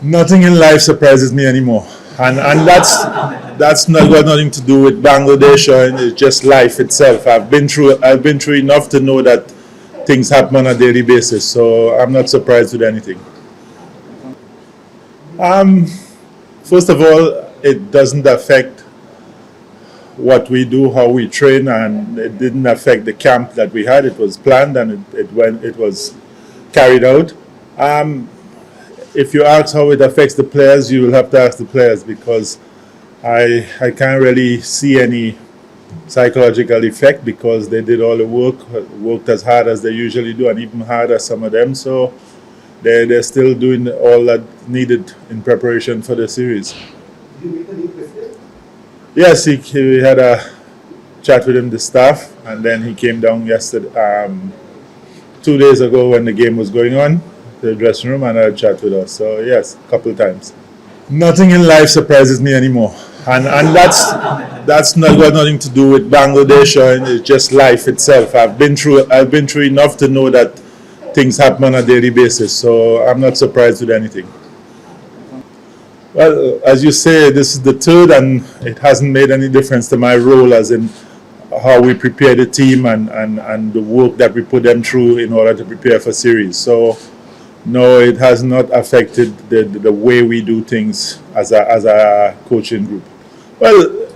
Nothing in life surprises me anymore, and that's not got nothing to do with Bangladesh, or it's just life itself. I've been through enough to know that things happen on a daily basis, so I'm not surprised with anything. First of all, it doesn't affect what we do, how we train, and it didn't affect the camp that we had. It was planned and it was carried out. If you ask how it affects the players, you will have to ask the players, because I can't really see any psychological effect, because they did all the worked as hard as they usually do, and even harder, some of them. So they're still doing all that needed in preparation for the series. Did you meet the new president? Yes, we had a chat with him, the staff, and then he came down yesterday, 2 days ago when the game was going on, to the dressing room, and had a chat with us. So yes, a couple of times. Nothing in life surprises me anymore, and that's not got nothing to do with Bangladesh, or it's just life itself. I've been through enough to know that things happen on a daily basis, so I'm not surprised with anything. Well, as you say, this is the third, and it hasn't made any difference to my role, as in how we prepare the team and the work that we put them through in order to prepare for series. So no, it has not affected the way we do things as a coaching group. Well,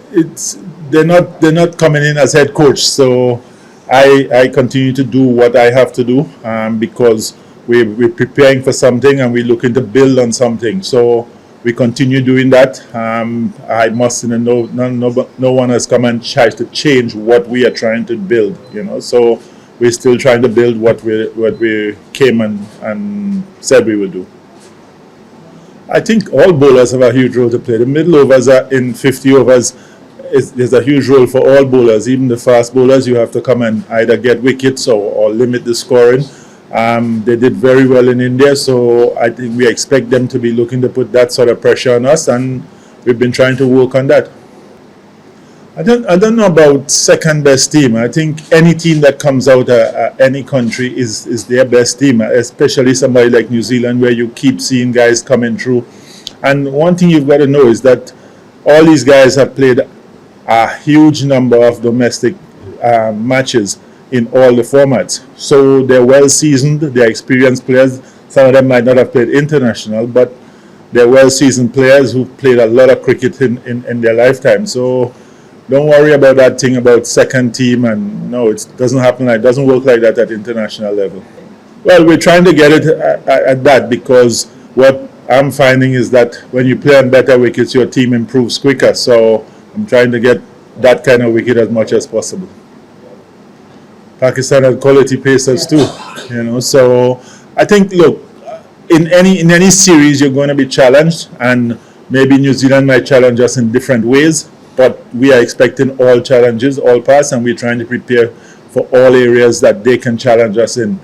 they're not coming in as head coach, so I continue to do what I have to do, because we're preparing for something and we're looking to build on something. So we continue doing that. I must know no one has come and tried to change what we are trying to build. So we're still trying to build what we came and said we would do. I think all bowlers have a huge role to play. The middle overs are in 50 overs. There's a huge role for all bowlers, even the fast bowlers. You have to come and either get wickets or limit the scoring. They did very well in India, so I think we expect them to be looking to put that sort of pressure on us, and we've been trying to work on that. I don't know about second best team. I think any team that comes out of any country is their best team, especially somebody like New Zealand, where you keep seeing guys coming through. And one thing you've got to know is that all these guys have played a huge number of domestic matches in all the formats. So they're well seasoned, they're experienced players. Some of them might not have played international, but they're well seasoned players who've played a lot of cricket in their lifetime. So don't worry about that thing about second team, and no, it doesn't happen it doesn't work like that at international level. Well, we're trying to get it at that, because what I'm finding is that when you play on better wickets, your team improves quicker. So I'm trying to get that kind of wicket as much as possible. Pakistan had quality pacers too, So I think, look, in any series you're going to be challenged, and maybe New Zealand might challenge us in different ways, but we are expecting all challenges, all pass, and we're trying to prepare for all areas that they can challenge us in.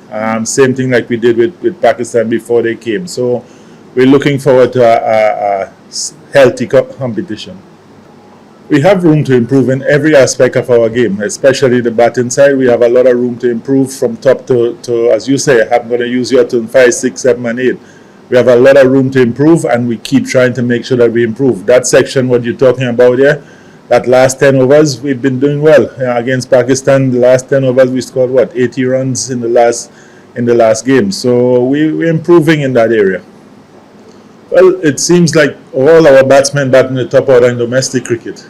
Same thing like we did with Pakistan before they came. So we're looking forward to a healthy competition. We have room to improve in every aspect of our game, especially the batting side. We have a lot of room to improve from top to as you say, I'm going to use your turn 5, 6, 7, and 8. We have a lot of room to improve, and we keep trying to make sure that we improve. That section, what you're talking about there, that last 10 overs, we've been doing well. Against Pakistan, the last 10 overs, we scored, 80 runs in the last game. So we're improving in that area. Well, it seems like all our batsmen bat in the top order in domestic cricket.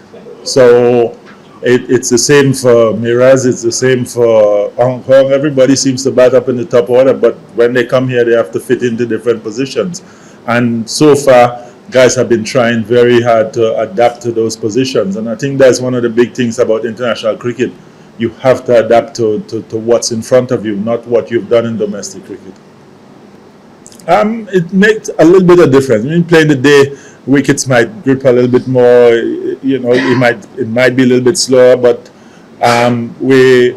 So it's the same for Miraz, it's the same for Hong Kong. Everybody seems to bat up in the top order, but when they come here, they have to fit into different positions. And so far, guys have been trying very hard to adapt to those positions. And I think that's one of the big things about international cricket. You have to adapt to what's in front of you, not what you've done in domestic cricket. It makes a little bit of difference. When you play in the day, wickets might grip a little bit more. It might be a little bit slower, but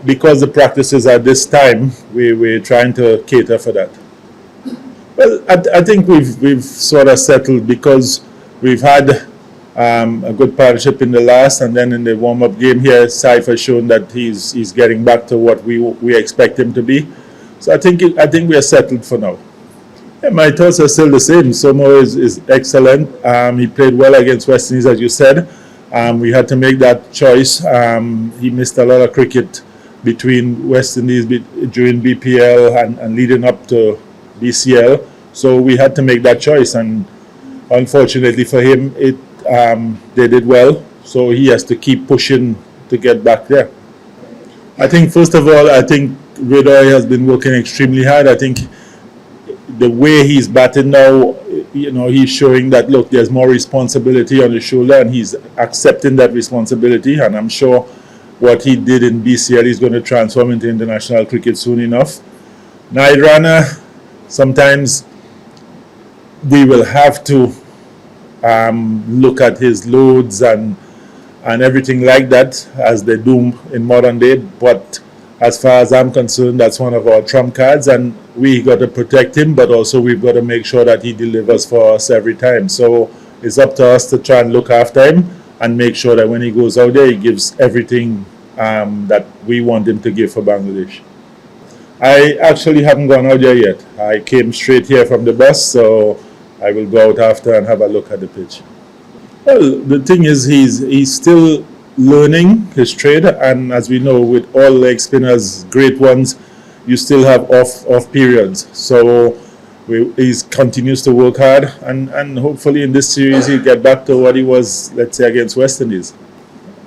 because the practices are this time, we're trying to cater for that. Well, I think we've sort of settled, because we've had a good partnership in the last, and then in the warm-up game here, Saif has shown that he's getting back to what we expect him to be. So I think we are settled for now. Yeah, my thoughts are still the same. Somo is excellent. He played well against West Indies, as you said. We had to make that choice. He missed a lot of cricket between West Indies during BPL and leading up to BCL. So we had to make that choice, and unfortunately for him, they did well. So he has to keep pushing to get back there. I think first of all, I think Ridoy has been working extremely hard. I think the way he's batting now, he's showing that look, there's more responsibility on his shoulder, and he's accepting that responsibility. And I'm sure what he did in BCL is going to transform into international cricket soon enough. Naidrana, sometimes we will have to look at his loads and everything like that, as they do in modern day. But as far as I'm concerned, that's one of our trump cards, and we got to protect him, but also we've got to make sure that he delivers for us every time. So it's up to us to try and look after him and make sure that when he goes out there, he gives everything that we want him to give for Bangladesh. I actually haven't gone out there yet. I came straight here from the bus, so I will go out after and have a look at the pitch. Well, the thing is, he's still learning his trade, and as we know, with all leg spinners, great ones, you still have off periods. So he continues to work hard, and hopefully in this series he'll get back to what he was, let's say, against West Indies.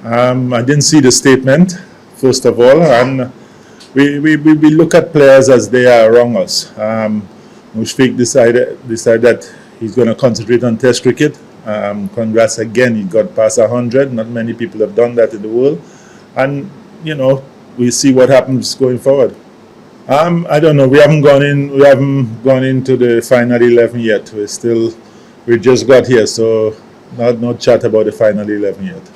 I didn't see the statement, first of all, and we look at players as they are around us. Mushfiq decided that he's going to concentrate on Test cricket. Congrats again, he got past 100. Not many people have done that in the world, and we'll see what happens going forward. I don't know. We haven't gone into the final 11 yet. We just got here, so no chat about the final 11 yet.